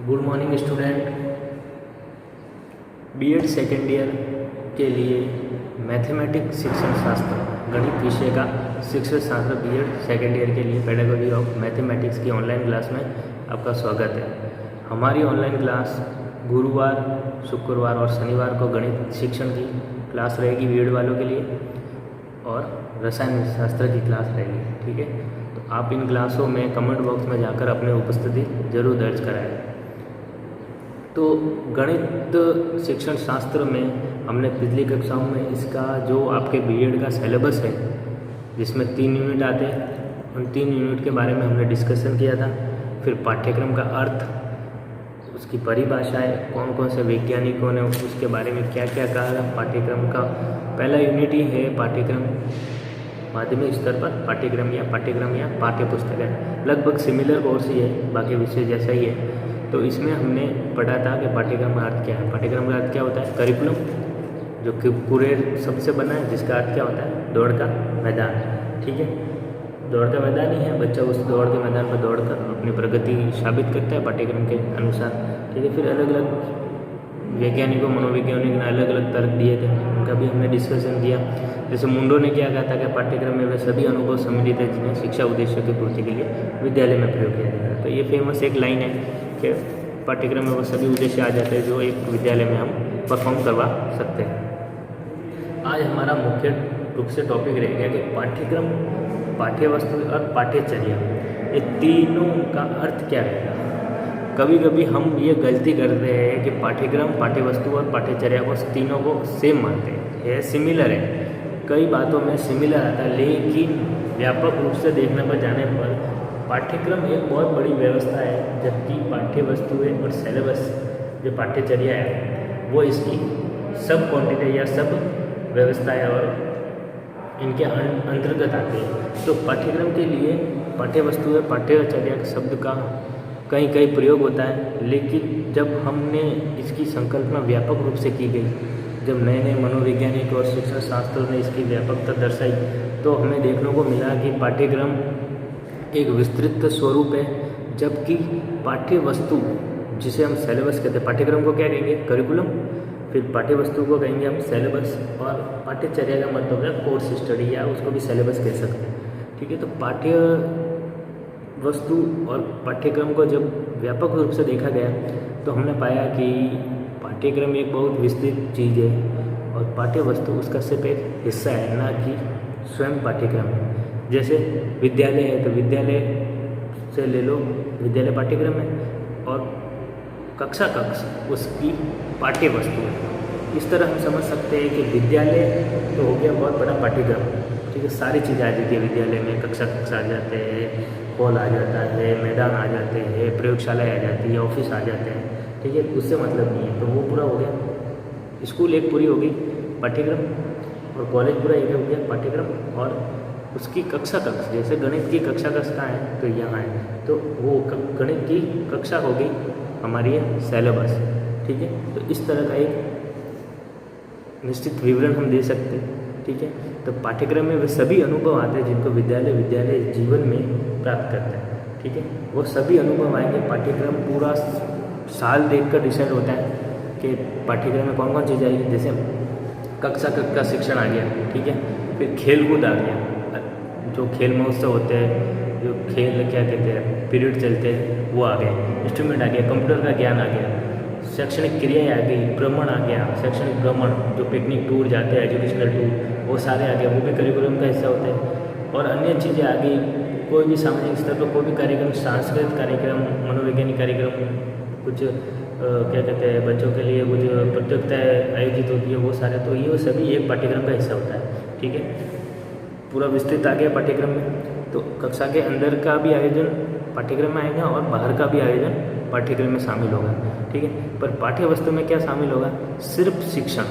Good morning student. BEd second year के लिए mathematics शिक्षण शास्त्र गणित विषय का शिक्षण शास्त्र बीएड सेकेंड ईयर के लिए पेडागोजी ऑफ मैथमेटिक्स की ऑनलाइन क्लास में आपका स्वागत है। हमारी ऑनलाइन क्लास गुरुवार, शुक्रवार और शनिवार को गणित शिक्षण की क्लास रहेगी बीएड वालों के लिए और रसायन शास्त्र की क्लास रहेगी। ठीक है, तो आप इन क्लासों में कमेंट बॉक्स में जाकर अपनी उपस्थिति जरूर दर्ज कराएं। तो गणित शिक्षण शास्त्र में हमने पिछली कक्षाओं में इसका जो आपके बीएड का सिलेबस है जिसमें 3 यूनिट आते हैं, उन 3 यूनिट के बारे में हमने डिस्कशन किया था। फिर पाठ्यक्रम का अर्थ, उसकी परिभाषाएं, कौन कौन से वैज्ञानिकों ने उसके बारे में क्या क्या कहा था। पाठ्यक्रम का पहला यूनिट ही है पाठ्यक्रम, माध्यमिक स्तर पर पाठ्यक्रम या पाठ्य पुस्तक है। लगभग सिमिलर कोर्स ही है, बाकी विषय जैसा ही है। तो इसमें हमने पढ़ा था कि पाठ्यक्रम का अर्थ क्या है। पाठ्यक्रम का अर्थ क्या होता है? करिकुलम, जो कि पूरे सबसे बना है, जिसका अर्थ क्या होता है? दौड़ का मैदान। ठीक है, दौड़ का मैदान ही है, बच्चा उस दौड़ के मैदान पर दौड़कर अपनी प्रगति साबित करता है पाठ्यक्रम के अनुसार। ठीक है, फिर अलग अलग वैज्ञानिकों, मनोवैज्ञानिकों ने अलग अलग तर्क दिए थे, उनका भी हमने डिस्कशन किया। जैसे मुंडो ने क्या कहा था कि पाठ्यक्रम में वे सभी अनुभव सम्मिलित है जिन्हें शिक्षा उद्देश्यों की पूर्ति के लिए विद्यालय में प्रयोग किया जाता है। तो ये फेमस एक लाइन है कि पाठ्यक्रम में वो सभी उद्देश्य आ जाते हैं जो एक विद्यालय में हम परफॉर्म करवा सकते हैं। आज हमारा मुख्य रूप से टॉपिक रहेगा कि पाठ्यक्रम, पाठ्यवस्तु और पाठ्यचर्या, ये तीनों का अर्थ क्या रहेगा। कभी कभी हम ये गलती करते हैं कि पाठ्यक्रम, पाठ्यवस्तु और पाठ्यचर्या को तीनों को सेम मानते हैं, ये सिमिलर है। कई बातों में सिमिलर आता है, लेकिन व्यापक रूप से देखने पर जाने पर पाठ्यक्रम एक बहुत बड़ी व्यवस्था है, जबकि पाठ्य वस्तुएँ और सिलेबस जो पाठ्यचर्या है वो इसकी सब क्वांटिटी या सब व्यवस्था है और इनके अंतर्गत आती है। तो पाठ्यक्रम के लिए पाठ्य वस्तु है, पाठ्यचर्या शब्द का कहीं प्रयोग होता है, लेकिन जब हमने इसकी संकल्पना व्यापक रूप से की गई, जब नए नए मनोवैज्ञानिक और शिक्षण शास्त्रों ने इसकी व्यापकता दर्शाई, तो हमें देखने को मिला कि पाठ्यक्रम एक विस्तृत स्वरूप है, जबकि पाठ्य वस्तु, जिसे हम सिलेबस कहते हैं, पाठ्यक्रम को क्या कहेंगे? करिकुलम, फिर पाठ्य वस्तु को कहेंगे हम सिलेबस, और पाठ्यचर्या का मतलब है कोर्स स्टडी, या उसको भी सिलेबस कह सकते हैं। ठीक है, तो पाठ्य वस्तु और पाठ्यक्रम को जब व्यापक रूप से देखा गया तो हमने पाया कि पाठ्यक्रम एक बहुत विस्तृत चीज़ है और पाठ्य वस्तु उसका सिर्फ एक हिस्सा है, ना कि स्वयं पाठ्यक्रम है। जैसे विद्यालय है तो विद्यालय से ले लो, विद्यालय पाठ्यक्रम है और कक्षा उसकी पाठ्य वस्तु है। इस तरह हम समझ सकते हैं कि विद्यालय तो हो गया बहुत बड़ा पाठ्यक्रम। ठीक है, सारी चीज़ें आ जाती है विद्यालय में, कक्षा आ जाते हैं, हॉल आ जाता है, मैदान आ जाते हैं, प्रयोगशालाएँ आ जाती है, ऑफिस आ जाते हैं। ठीक है, उससे मतलब नहीं है, तो वो पूरा हो गया। स्कूल एक पूरी हो गई पाठ्यक्रम, और कॉलेज पूरा एक हो गया पाठ्यक्रम, और उसकी कक्षा जैसे गणित की कक्षा कहाँ है? तो यहाँ है, तो वो गणित की कक्षा हो गई हमारी सिलेबस। ठीक है, तो इस तरह का एक निश्चित विवरण हम दे सकते हैं। ठीक है, तो पाठ्यक्रम में वे सभी अनुभव आते हैं जिनको विद्यालय जीवन में प्राप्त करते हैं। ठीक है, वो सभी अनुभव आएंगे। पाठ्यक्रम पूरा साल देखकर डिसाइड होता है कि पाठ्यक्रम में कौन कौन चीज़ आएगी। जैसे कक्षा का शिक्षण आ गया, ठीक है, फिर खेल कूद आ गया, जो खेल महोत्सव होते हैं, जो खेल क्या कहते हैं, पीरियड चलते हैं, वो आ गए, इंस्ट्रूमेंट आ गया, कंप्यूटर का ज्ञान आ गया, शैक्षणिक क्रियाएँ आ गई, भ्रमण आ गया, शैक्षणिक भ्रमण, जो पिकनिक टूर जाते हैं, एजुकेशनल टूर, वो सारे आ गए, वो भी करिकुलम का हिस्सा होते हैं। और अन्य चीज़ें आ गई, कोई भी सामाजिक स्तर पर कोई भी कार्यक्रम, सांस्कृतिक कार्यक्रम, मनोवैज्ञानिक कार्यक्रम, कुछ क्या कहते हैं, बच्चों के लिए कुछ प्रतियोगिताएँ आयोजित होती है, वो सारे, तो ये सभी एक पाठ्यक्रम का हिस्सा होता है। ठीक है, पूरा विस्तृत आ गया पाठ्यक्रम में। तो कक्षा के अंदर का भी आयोजन पाठ्यक्रम में आएगा और बाहर का भी आयोजन पाठ्यक्रम में शामिल होगा। ठीक है, पर पाठ्य वस्तु में क्या शामिल होगा? सिर्फ शिक्षण,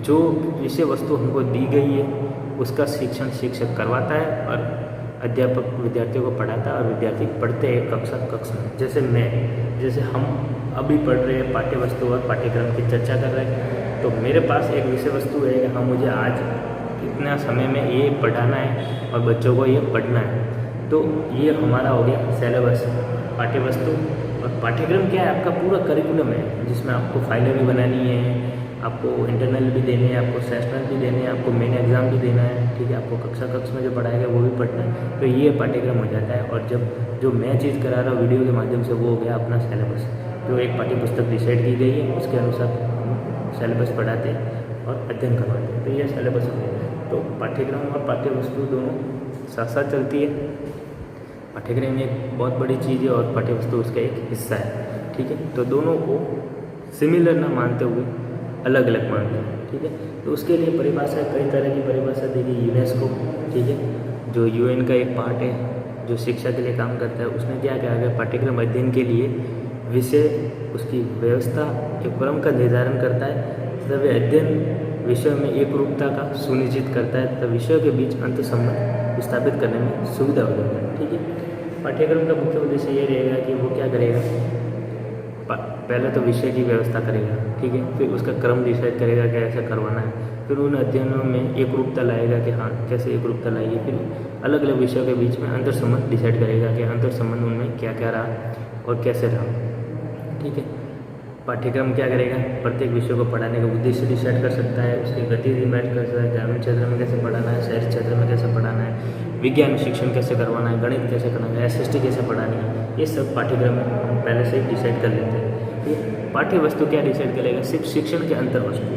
जो विषय वस्तु हमको दी गई है उसका शिक्षण शिक्षक करवाता है और अध्यापक विद्यार्थियों को पढ़ाता है और विद्यार्थी पढ़ते हैं कक्षा में। जैसे हम अभी पढ़ रहे हैं पाठ्य वस्तु और पाठ्यक्रम की चर्चा कर रहे हैं, तो मेरे पास एक विषय वस्तु है कि हाँ, मुझे आज इतना समय में ये पढ़ाना है और बच्चों को ये पढ़ना है, तो ये हमारा हो गया सिलेबस, पाठ्य वस्तु और पाठ्यक्रम क्या है, आपका पूरा करिकुलम है जिसमें आपको फाइलें भी बनानी है, आपको इंटरनल भी देने हैं, आपको सेशनल भी देने हैं, आपको मेन एग्ज़ाम भी देना है, ठीक है, आपको कक्षा में जो पढ़ाएगा वो भी पढ़ना है। तो ये पाठ्यक्रम हो जाता है। और जब जो मैं चीज़ करा रहा हूँ वीडियो के माध्यम से, वो हो गया अपना सिलेबस, जो एक पाठ्य पुस्तक डिसाइड की गई है उसके अनुसार हम सिलेबस पढ़ाते हैं और अध्ययन करवाते हैं। तो ये सिलेबस हो गया। तो पाठ्यक्रम और पाठ्य वस्तु दोनों साथ साथ चलती है। पाठ्यक्रम एक बहुत बड़ी चीज़ है और पाठ्य वस्तु उसका एक हिस्सा है, ठीक है। तो दोनों को सिमिलर ना मानते हुए अलग अलग मानते हैं, ठीक है। तो उसके लिए परिभाषा, कई तरह की परिभाषा दी गई। यूनेस्को, ठीक है, जो यूएन का एक पार्ट है जो शिक्षा के लिए काम करता है, उसने क्या कहा है, पाठ्यक्रम अध्ययन के लिए विषय, उसकी व्यवस्था एक क्रम का निर्धारण करता है तथा वे अध्ययन विषयों में एक रूपता का सुनिश्चित करता है तथा विषयों के बीच अंत संबंध स्थापित करने में सुविधा हो जाती है, ठीक है। पाठ्यक्रम का मुख्य उद्देश्य ये रहेगा कि वो क्या करेगा, पहले तो विषय की व्यवस्था करेगा, ठीक है, फिर उसका क्रम डिसाइड करेगा कि ऐसा करवाना है, फिर उन अध्ययनों में एक रूपता लाएगा कि हाँ कैसे एक रूपता लाइए, फिर अलग अलग विषयों के बीच में अंतर संबंध डिसाइड करेगा कि अंतर संबंध उनमें क्या क्या रहा और कैसे रहा, ठीक है। पाठ्यक्रम क्या करेगा, प्रत्येक विषय को पढ़ाने का उद्देश्य डिसाइड कर सकता है, उसकी गति डिसाइड कर सकता है, ग्रामीण क्षेत्र में कैसे पढ़ाना है, शहरी क्षेत्र में कैसे पढ़ाना है, विज्ञान शिक्षण कैसे करवाना है, गणित कैसे करना है, SST कैसे पढ़ानी है, ये सब पाठ्यक्रम हम पहले से ही डिसाइड कर लेते हैं। ये पाठ्य वस्तु क्या डिसाइड करेगा, सिर्फ शिक्षण के अंतर वस्तु,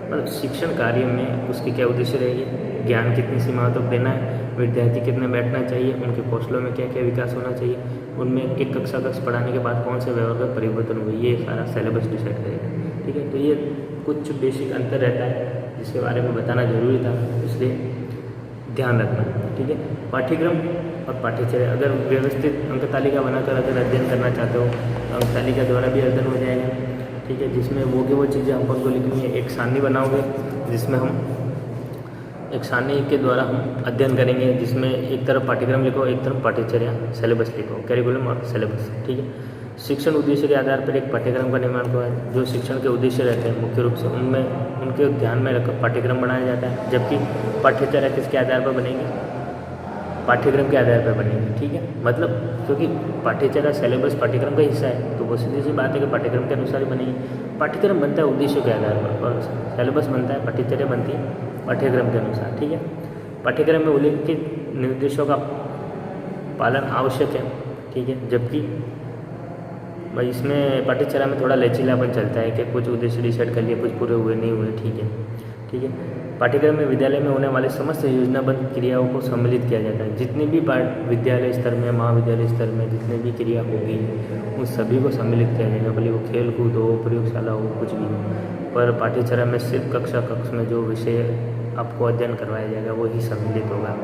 मतलब शिक्षण कार्य में उसकी क्या उद्देश्य रहेगी, ज्ञान कितनी सीमा तक देना है, विद्यार्थी कितने बैठना चाहिए, उनके कौशलों में क्या क्या विकास होना चाहिए, उनमें एक कक्षा पढ़ाने के बाद कौन से व्यवहार का परिवर्तन हुए, ये सारा सिलेबस डिसाइड करेगा, ठीक है। तो ये कुछ बेसिक अंतर रहता है जिसके बारे में बताना जरूरी था, इसलिए ध्यान रखना, ठीक है। पाठ्यक्रम और पाठ्यचर्या, अगर व्यवस्थित अंक तालिका बनाकर अगर अध्ययन करना चाहते हो, अंक तालिका द्वारा भी अध्ययन हो जाएगा, ठीक है, जिसमें वो चीज़ें हमको लिखनी है। एक सारणी बनाओगे जिसमें हम एक सारणी के द्वारा हम अध्ययन करेंगे, जिसमें एक तरफ पाठ्यक्रम लिखो, एक तरफ पाठ्यचर्या सिलेबस लिखो, कैरिकुलम और सिलेबस, ठीक है। शिक्षण उद्देश्य के आधार पर एक पाठ्यक्रम का निर्माण हुआ है। जो शिक्षण के उद्देश्य रहते हैं मुख्य रूप से उनमें उनके ध्यान में रखकर पाठ्यक्रम बनाया जाता है, जबकि पाठ्यचर्या किसके आधार पर बनेगी, पाठ्यक्रम के आधार पर बनेगी, ठीक है। मतलब क्योंकि पाठ्यचर्या सिलेबस पाठ्यक्रम का हिस्सा है, तो वो सीधी सी बात है कि पाठ्यक्रम के अनुसार ही बनेगी। पाठ्यक्रम बनता है उद्देश्यों के आधार पर और सिलेबस बनता है, पाठ्यचर्या बनती है पाठ्यक्रम के अनुसार, ठीक है। पाठ्यक्रम में उल्लिखित निर्देशों का पालन आवश्यक है, ठीक है, जबकि भाई इसमें पाठ्यचर्या में थोड़ा लचीलापन चलता है कि कुछ उद्देश्य डिसाइड कर लिए, कुछ पूरे हुए नहीं हुए, ठीक है। पाठ्यक्रम में विद्यालय में होने वाले समस्त योजनाबद्ध क्रियाओं को सम्मिलित किया जाता है। जितनी भी विद्यालय स्तर में, महाविद्यालय स्तर में जितने भी क्रिया होगी उन सभी को सम्मिलित किया जाएगा, भले वो खेल कूद हो, प्रयोगशाला हो, कुछ भी हो, पर पाठ्यचर्या में सिर्फ कक्ष में जो विषय आपको अध्ययन करवाया जाएगा वही सम्मिलित होगा।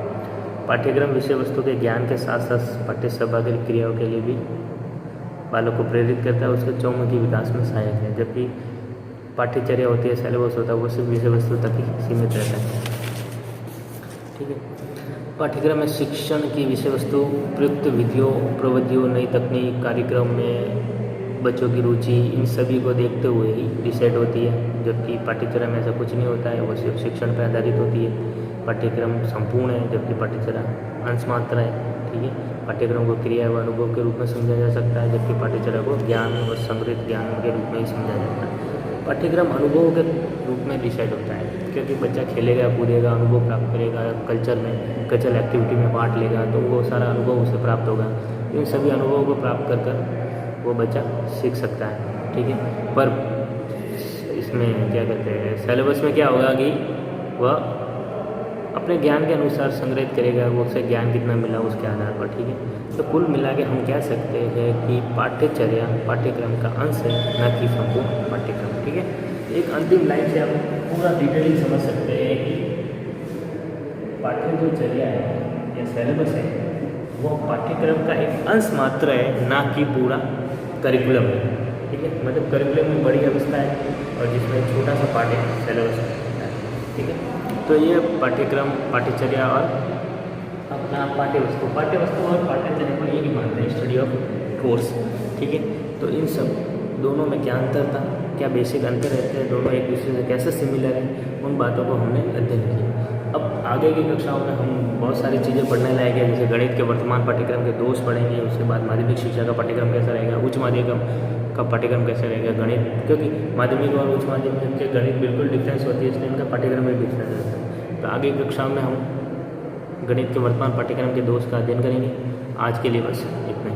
पाठ्यक्रम विषय वस्तु के ज्ञान के साथ साथ पाठ्य सहभागी क्रियाओं के लिए भी बालक को प्रेरित करता है, उसके चौमुखी विकास में सहायक है, जबकि पाठ्यचर्या होती है, सिलेबस होता है, वो सिर्फ विषय वस्तु तक ही सीमित रहता है, ठीक है। पाठ्यक्रम में शिक्षण की विषय वस्तु प्रयुक्त विधियों, प्रविधियों, नई तकनीक, कार्यक्रम में बच्चों की रुचि, इन सभी को देखते हुए ही डिसाइड होती है, जबकि पाठ्यचर्या में ऐसा कुछ नहीं होता है, वो सिर्फ शिक्षण पर आधारित होती है। पाठ्यक्रम संपूर्ण है जबकि पाठ्यचर्या अंश मात्र है, ठीक है। पाठ्यक्रम को क्रिया व अनुभव के रूप में समझा जा सकता है, जबकि पाठ्यचर्या को ज्ञान और संग्रहित ज्ञान के रूप में ही समझा जाता है। पाठ्यक्रम अनुभव के रूप में डिसाइड होता है, क्योंकि बच्चा खेलेगा, कूदेगा, अनुभव प्राप्त करेगा, कल्चरल एक्टिविटी में पार्ट लेगा, तो वो सारा अनुभव उसे प्राप्त होगा। इन सभी अनुभवों को प्राप्त कर वो बच्चा सीख सकता है, ठीक है। पर इसमें क्या कहते हैं, सिलेबस में क्या होगा कि वह अपने ज्ञान के अनुसार संग्रहित करेगा, वो उसे ज्ञान कितना मिला उसके आधार पर, ठीक है। तो कुल मिला के हम कह सकते हैं कि पाठ्यचर्या पाठ्यक्रम का अंश है, न कि संपूर्ण पाठ्यक्रम, ठीक है। एक अंतिम लाइन से हम पूरा डिटेलिंग समझ सकते हैं कि पाठ्यचर्या है या सिलेबस है वो पाठ्यक्रम का एक अंश मात्र है, ना कि पूरा करिकुलम है, ठीक है। मतलब करिकुलम में बड़ी अवस्था है और जिसमें छोटा सा पार्ट है सिलेबस है, ठीक है। तो ये पाठ्यक्रम, पाठ्यचर्या और अपना पाठ्यवस्तु और पाठ्यचर्या को ये नहीं मानते हैं, स्टडी ऑफ कोर्स, ठीक है। तो इन सब दोनों में क्या अंतर था, क्या बेसिक अंतर रहते हैं, दोनों एक दूसरे से कैसे सिमिलर हैं, उन बातों को हमने अध्ययन किया। अब आगे की कक्षाओं में हम बहुत सारी चीज़ें पढ़ने लायक है, जैसे गणित के वर्तमान पाठ्यक्रम के दोष पढ़ेंगे, उसके बाद माध्यमिक शिक्षा का पाठ्यक्रम कैसा रहेगा, उच्च माध्यमिक का पाठ्यक्रम कैसा रहेगा गणित, क्योंकि माध्यमिक और उच्च माध्यमिक के गणित बिल्कुल डिफरेंस होती है, इसलिए इनका पाठ्यक्रम में डिफरेंस रहता है। तो आगे की कक्षाओं में हम गणित के वर्तमान पाठ्यक्रम के दोष का अध्ययन करेंगे। आज के लिए बस इतना ही।